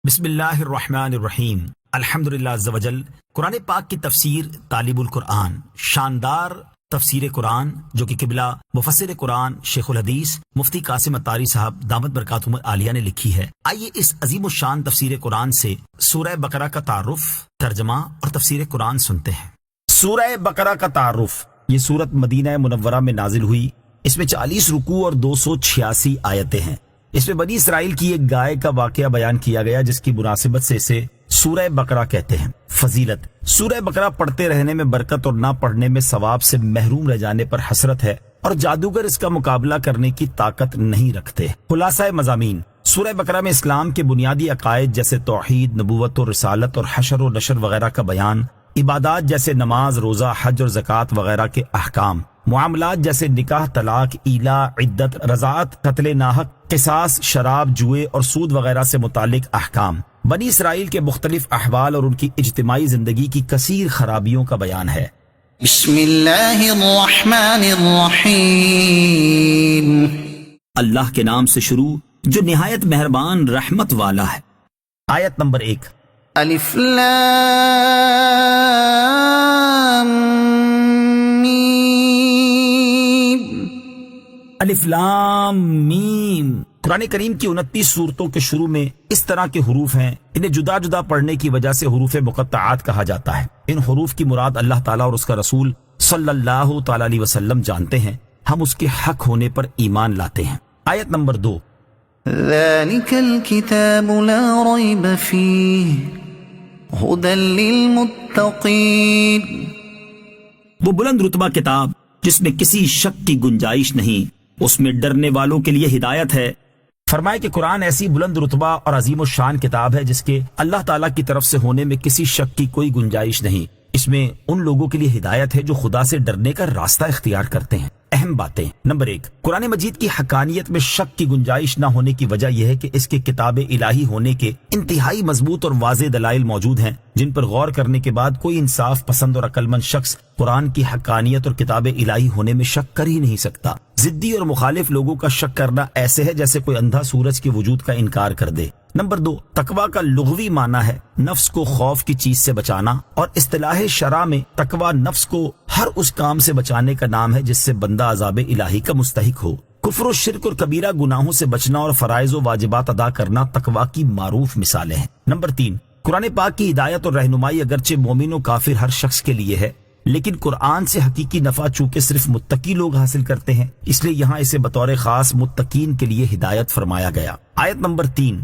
بسم اللہ الرحمن الرحیم الحمدللہ عز وجل۔ قرآن پاک کی تفسیر طالب القرآن، شاندار تفسیر قرآن جو کہ قبلہ مفسر قرآن شیخ الحدیث مفتی قاسم اتاری صاحب دامت برکاتہم عالیہ نے لکھی ہے۔ آئیے اس عظیم الشان تفسیر قرآن سے سورہ بقرہ کا تعارف، ترجمہ اور تفسیر قرآن سنتے ہیں۔ سورہ بقرہ کا تعارف۔ یہ سورت مدینہ منورہ میں نازل ہوئی۔ اس میں 40 رکوع اور 286 آیتیں ہیں۔ اس میں بنی اسرائیل کی ایک گائے کا واقعہ بیان کیا گیا جس کی مناسبت سے اسے سورہ بقرہ کہتے ہیں۔ فضیلت: سورہ بقرہ پڑھتے رہنے میں برکت اور نہ پڑھنے میں ثواب سے محروم رہ جانے پر حسرت ہے، اور جادوگر اس کا مقابلہ کرنے کی طاقت نہیں رکھتے۔ خلاصہ مضامین: سورہ بقرہ میں اسلام کے بنیادی عقائد جیسے توحید، نبوت و رسالت اور حشر و نشر وغیرہ کا بیان، عبادات جیسے نماز، روزہ، حج اور زکوٰۃ وغیرہ کے احکام، معاملات جیسے نکاح، طلاق، ایلا، عدت، رضاعت، قتل ناحق، قصاص، شراب، جوئے اور سود وغیرہ سے متعلق احکام، بنی اسرائیل کے مختلف احوال اور ان کی اجتماعی زندگی کی کثیر خرابیوں کا بیان ہے۔ بسم اللہ الرحمن الرحیم۔ اللہ کے نام سے شروع جو نہایت مہربان رحمت والا ہے۔ آیت نمبر 1۔ الف لام میم۔ الف لام میم۔ قرآن کریم کی 29 سورتوں کے شروع میں اس طرح کے حروف ہیں، انہیں جدا جدا پڑھنے کی وجہ سے حروف مقطعات کہا جاتا ہے۔ ان حروف کی مراد اللہ تعالیٰ اور اس کا رسول صلی اللہ تعالیٰ علیہ وسلم جانتے ہیں، ہم اس کے حق ہونے پر ایمان لاتے ہیں۔ آیت نمبر 2۔ ذالک الکتاب لا ریب فیہ ھدی للمتقین۔ وہ بلند رتبہ کتاب جس میں کسی شک کی گنجائش نہیں، اس میں ڈرنے والوں کے لیے ہدایت ہے۔ فرمائے کہ قرآن ایسی بلند رتبہ اور عظیم الشان کتاب ہے جس کے اللہ تعالیٰ کی طرف سے ہونے میں کسی شک کی کوئی گنجائش نہیں۔ اس میں ان لوگوں کے لیے ہدایت ہے جو خدا سے ڈرنے کا راستہ اختیار کرتے ہیں۔ اہم باتیں: نمبر 1، قرآن مجید کی حقانیت میں شک کی گنجائش نہ ہونے کی وجہ یہ ہے کہ اس کے کتاب الہی ہونے کے انتہائی مضبوط اور واضح دلائل موجود ہیں جن پر غور کرنے کے بعد کوئی انصاف پسند اور عقل مند شخص قرآن کی حقانیت اور کتاب الہی ہونے میں شک کر ہی نہیں سکتا۔ ضدی اور مخالف لوگوں کا شک کرنا ایسے ہے جیسے کوئی اندھا سورج کے وجود کا انکار کر دے۔ نمبر 2، تقویٰ کا لغوی معنی ہے نفس کو خوف کی چیز سے بچانا، اور اصطلاح شرع میں تقویٰ نفس کو ہر اس کام سے بچانے کا نام ہے جس سے بندہ عذاب الہی کا مستحق ہو۔ کفر و شرک اور کبیرہ گناہوں سے بچنا اور فرائض و واجبات ادا کرنا تقویٰ کی معروف مثالیں ہیں۔ نمبر 3، قرآن پاک کی ہدایت اور رہنمائی اگرچہ مومن و کافر ہر شخص کے لیے ہے، لیکن قرآن سے حقیقی نفع چونکہ صرف متقی لوگ حاصل کرتے ہیں، اس لیے یہاں اسے بطور خاص متقین کے لیے ہدایت فرمایا گیا۔ آیت نمبر 3۔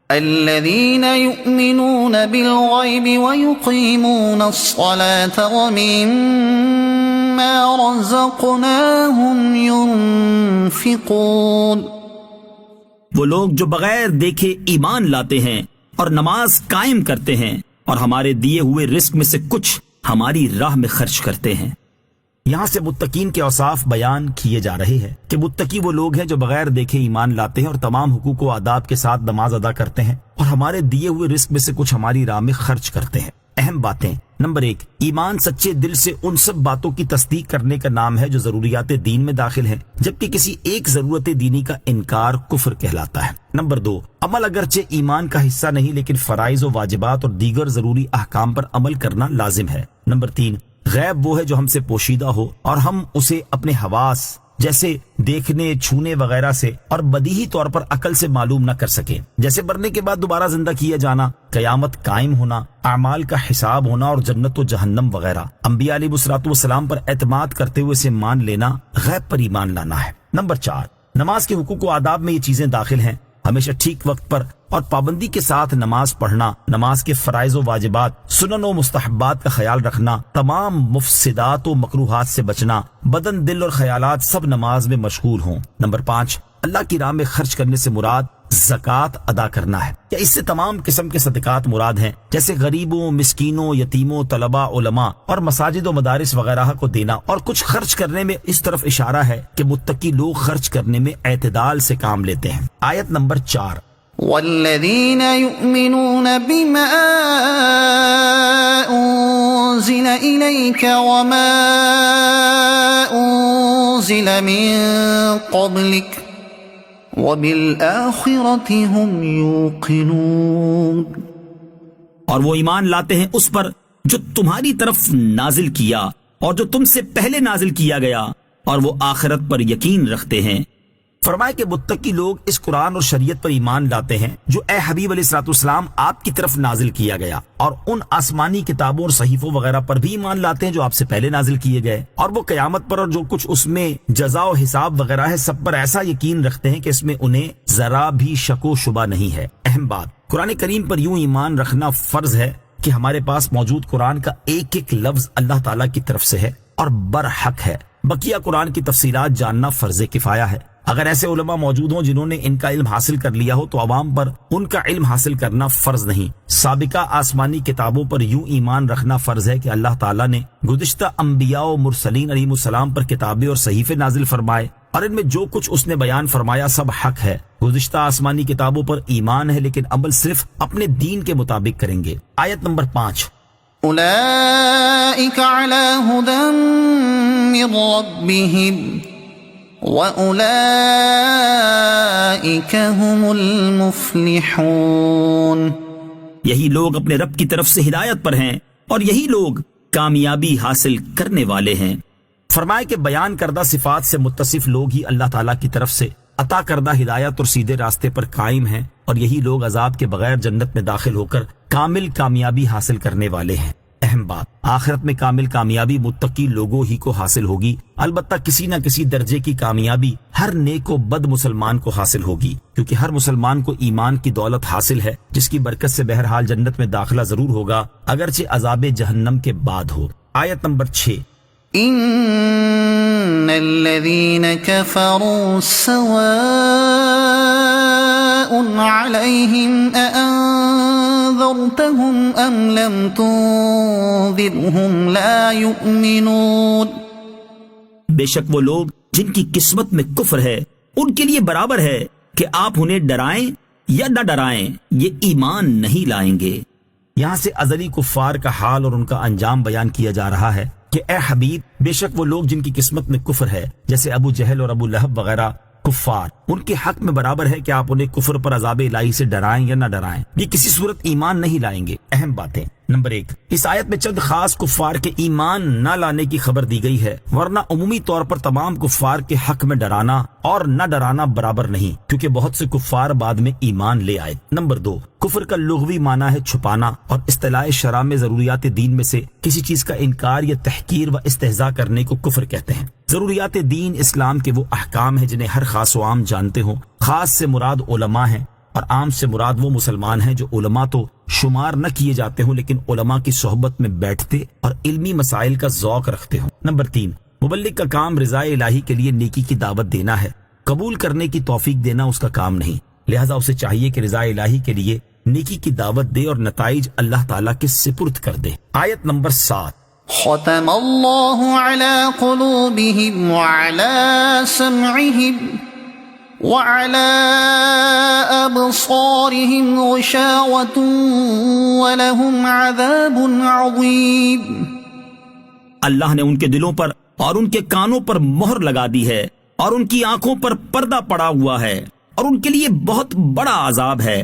الذین یؤمنون بالغیب ویقیمون الصلاة ومما رزقناہم ينفقون۔ وہ لوگ جو بغیر دیکھے ایمان لاتے ہیں اور نماز قائم کرتے ہیں اور ہمارے دیے ہوئے رزق میں سے کچھ ہماری راہ میں خرچ کرتے ہیں۔ یہاں سے متقین کے اوصاف بیان کیے جا رہے ہیں کہ متقی وہ لوگ ہیں جو بغیر دیکھے ایمان لاتے ہیں اور تمام حقوق و آداب کے ساتھ نماز ادا کرتے ہیں اور ہمارے دیے ہوئے رزق میں سے کچھ ہماری راہ میں خرچ کرتے ہیں۔ اہم باتیں: نمبر 1، ایمان سچے دل سے ان سب باتوں کی تصدیق کرنے کا نام ہے جو ضروریات دین میں داخل ہیں، جبکہ کسی ایک ضرورت دینی کا انکار کفر کہلاتا ہے۔ نمبر 2، عمل اگرچہ ایمان کا حصہ نہیں لیکن فرائض و واجبات اور دیگر ضروری احکام پر عمل کرنا لازم ہے۔ نمبر 3، غیب وہ ہے جو ہم سے پوشیدہ ہو اور ہم اسے اپنے حواس جیسے دیکھنے، چھونے وغیرہ سے اور بدیہی طور پر عقل سے معلوم نہ کر سکیں، جیسے مرنے کے بعد دوبارہ زندہ کیا جانا، قیامت قائم ہونا، اعمال کا حساب ہونا اور جنت و جہنم وغیرہ۔ انبیاء علیہ الصلوۃ والسلام پر اعتماد کرتے ہوئے اسے مان لینا غیب پر ایمان لانا ہے۔ نمبر 4، نماز کے حقوق و آداب میں یہ چیزیں داخل ہیں: ہمیشہ ٹھیک وقت پر اور پابندی کے ساتھ نماز پڑھنا، نماز کے فرائض و واجبات، سنن و مستحبات کا خیال رکھنا، تمام مفسدات و مکروہات سے بچنا، بدن، دل اور خیالات سب نماز میں مشغول ہوں۔ نمبر 5، اللہ کی راہ میں خرچ کرنے سے مراد زکوٰۃ ادا کرنا ہے، یا اس سے تمام قسم کے صدقات مراد ہیں جیسے غریبوں، مسکینوں، یتیموں، طلباء، علماء اور مساجد و مدارس وغیرہ کو دینا، اور کچھ خرچ کرنے میں اس طرف اشارہ ہے کہ متقی لوگ خرچ کرنے میں اعتدال سے کام لیتے ہیں۔ آیت نمبر 4۔ والذین یؤمنون بما انزل الیک وما انزل من قبلک وبالآخرة هم يوقنون اور وہ ایمان لاتے ہیں اس پر جو تمہاری طرف نازل کیا اور جو تم سے پہلے نازل کیا گیا، اور وہ آخرت پر یقین رکھتے ہیں۔ فرمائے کہ متقی لوگ اس قرآن اور شریعت پر ایمان لاتے ہیں جو اے حبیب علیہ الصلوۃ والسلام آپ کی طرف نازل کیا گیا، اور ان آسمانی کتابوں اور صحیفوں وغیرہ پر بھی ایمان لاتے ہیں جو آپ سے پہلے نازل کیے گئے، اور وہ قیامت پر اور جو کچھ اس میں جزا و حساب وغیرہ ہے سب پر ایسا یقین رکھتے ہیں کہ اس میں انہیں ذرا بھی شک و شبہ نہیں ہے۔ اہم بات، قرآن کریم پر یوں ایمان رکھنا فرض ہے کہ ہمارے پاس موجود قرآن کا ایک ایک لفظ اللہ تعالیٰ کی طرف سے ہے اور برحق ہے۔ بقیہ قرآن کی تفصیلات جاننا فرض کفایہ ہے۔ اگر ایسے علماء موجود ہوں جنہوں نے ان کا علم حاصل کر لیا ہو تو عوام پر ان کا علم حاصل کرنا فرض نہیں۔ سابقہ آسمانی کتابوں پر یوں ایمان رکھنا فرض ہے کہ اللہ تعالیٰ نے گزشتہ انبیاء و مرسلین علیہ السلام پر کتابیں اور صحیفے نازل فرمائے، اور ان میں جو کچھ اس نے بیان فرمایا سب حق ہے۔ گزشتہ آسمانی کتابوں پر ایمان ہے لیکن عمل صرف اپنے دین کے مطابق کریں گے۔ آیت نمبر 5، أولئك على هدى من ربهم وأولئك هم المفلحون یہی لوگ اپنے رب کی طرف سے ہدایت پر ہیں اور یہی لوگ کامیابی حاصل کرنے والے ہیں۔ فرمائے کہ بیان کردہ صفات سے متصف لوگ ہی اللہ تعالیٰ کی طرف سے عطا کردہ ہدایت اور سیدھے راستے پر قائم ہیں، اور یہی لوگ عذاب کے بغیر جنت میں داخل ہو کر کامل کامیابی حاصل کرنے والے ہیں۔ اہم بات، آخرت میں کامل کامیابی متقی لوگوں ہی کو حاصل ہوگی، البتہ کسی نہ کسی درجے کی کامیابی ہر نیک و بد مسلمان کو حاصل ہوگی، کیونکہ ہر مسلمان کو ایمان کی دولت حاصل ہے جس کی برکت سے بہرحال جنت میں داخلہ ضرور ہوگا اگرچہ عذاب جہنم کے بعد ہو۔ آیت نمبر 6، إن الذين كفروا سواء عليهم أأنذرتهم أم لم تنذرهم لا يؤمنون بے شک وہ لوگ جن کی قسمت میں کفر ہے ان کے لیے برابر ہے کہ آپ انہیں ڈرائیں یا نہ ڈرائیں، یہ ایمان نہیں لائیں گے۔ یہاں سے ازلی کفار کا حال اور ان کا انجام بیان کیا جا رہا ہے کہ اے حبیب، بے شک وہ لوگ جن کی قسمت میں کفر ہے جیسے ابو جہل اور ابو لہب وغیرہ کفار، ان کے حق میں برابر ہے کہ آپ انہیں کفر پر عذاب الہی سے ڈرائیں یا نہ ڈرائیں، یہ کسی صورت ایمان نہیں لائیں گے۔ اہم باتیں، نمبر 1، اس آیت میں چند خاص کفار کے ایمان نہ لانے کی خبر دی گئی ہے، ورنہ عمومی طور پر تمام کفار کے حق میں ڈرانا اور نہ ڈرانا برابر نہیں، کیونکہ بہت سے کفار بعد میں ایمان لے آئے۔ نمبر 2، کفر کا لغوی معنی ہے چھپانا، اور اصطلاح شرع میں ضروریات دین میں سے کسی چیز کا انکار یا تحقیر و استہزاء کرنے کو کفر کہتے ہیں۔ ضروریات دین اسلام کے وہ احکام ہیں جنہیں ہر خاص و عام جانتے ہوں۔ خاص سے مراد علماء ہیں اور عام سے مراد وہ مسلمان ہیں جو علماء تو شمار نہ کیے جاتے ہوں لیکن علماء کی صحبت میں بیٹھتے اور علمی مسائل کا ذوق رکھتے ہوں۔ نمبر 3، مبلغ کا کام رضا الہی کے لیے نیکی کی دعوت دینا ہے، قبول کرنے کی توفیق دینا اس کا کام نہیں، لہذا اسے چاہیے کہ رضا الہی کے لیے نیکی کی دعوت دے اور نتائج اللہ تعالیٰ کے سپرد کر دے۔ آیت نمبر 7، ختم اللہ علی قلوبہم وعلی سمعہم وعلى أبصارهم غشاوة ولهم عذاب عظيم اللہ نے ان کے دلوں پر اور ان کے کانوں پر مہر لگا دی ہے اور ان کی آنکھوں پر پردہ پڑا ہوا ہے اور ان کے لیے بہت بڑا عذاب ہے۔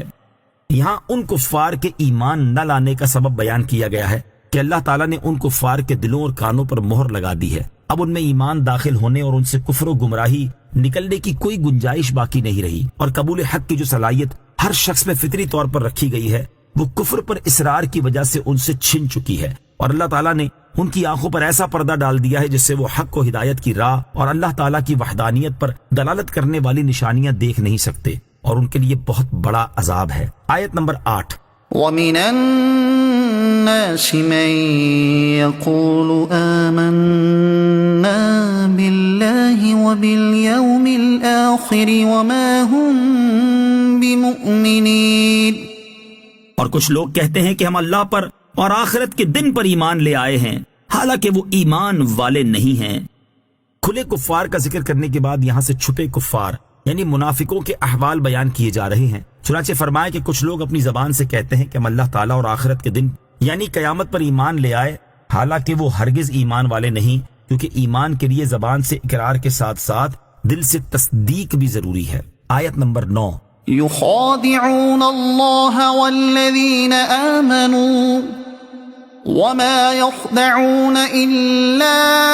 یہاں ان کفار کے ایمان نہ لانے کا سبب بیان کیا گیا ہے کہ اللہ تعالیٰ نے ان کفار کے دلوں اور کانوں پر مہر لگا دی ہے، اب ان میں ایمان داخل ہونے اور ان سے کفر و گمراہی نکلنے کی کوئی گنجائش باقی نہیں رہی، اور قبول حق کی جو صلاحیت ہر شخص میں فطری طور پر رکھی گئی ہے وہ کفر پر اصرار کی وجہ سے ان سے چھن چکی ہے، اور اللہ تعالیٰ نے ان کی آنکھوں پر ایسا پردہ ڈال دیا ہے جس سے وہ حق و ہدایت کی راہ اور اللہ تعالیٰ کی وحدانیت پر دلالت کرنے والی نشانیاں دیکھ نہیں سکتے، اور ان کے لیے بہت بڑا عذاب ہے۔ آیت نمبر 8، وَمِنَ النَّاسِ مَن يَقُولُ آمَنَّا بِاللَّهِ وَبِالْيَوْمِ الْآخِرِ وَمَا هُمْ بِمُؤْمِنِينَ، اور کچھ لوگ کہتے ہیں کہ ہم اللہ پر اور آخرت کے دن پر ایمان لے آئے ہیں، حالانکہ وہ ایمان والے نہیں ہیں۔ کھلے کفار کا ذکر کرنے کے بعد یہاں سے چھپے کفار یعنی منافقوں کے احوال بیان کیے جا رہے ہیں۔ چنانچہ فرمایا کہ کچھ لوگ اپنی زبان سے کہتے ہیں کہ ہم اللہ تعالیٰ اور آخرت کے دن یعنی قیامت پر ایمان لے آئے، حالانکہ وہ ہرگز ایمان والے نہیں، کیونکہ ایمان کے لیے زبان سے اقرار کے ساتھ ساتھ دل سے تصدیق بھی ضروری ہے۔ آیت نمبر 9. يخادعون الله والذين آمنوا وما يخدعون إلا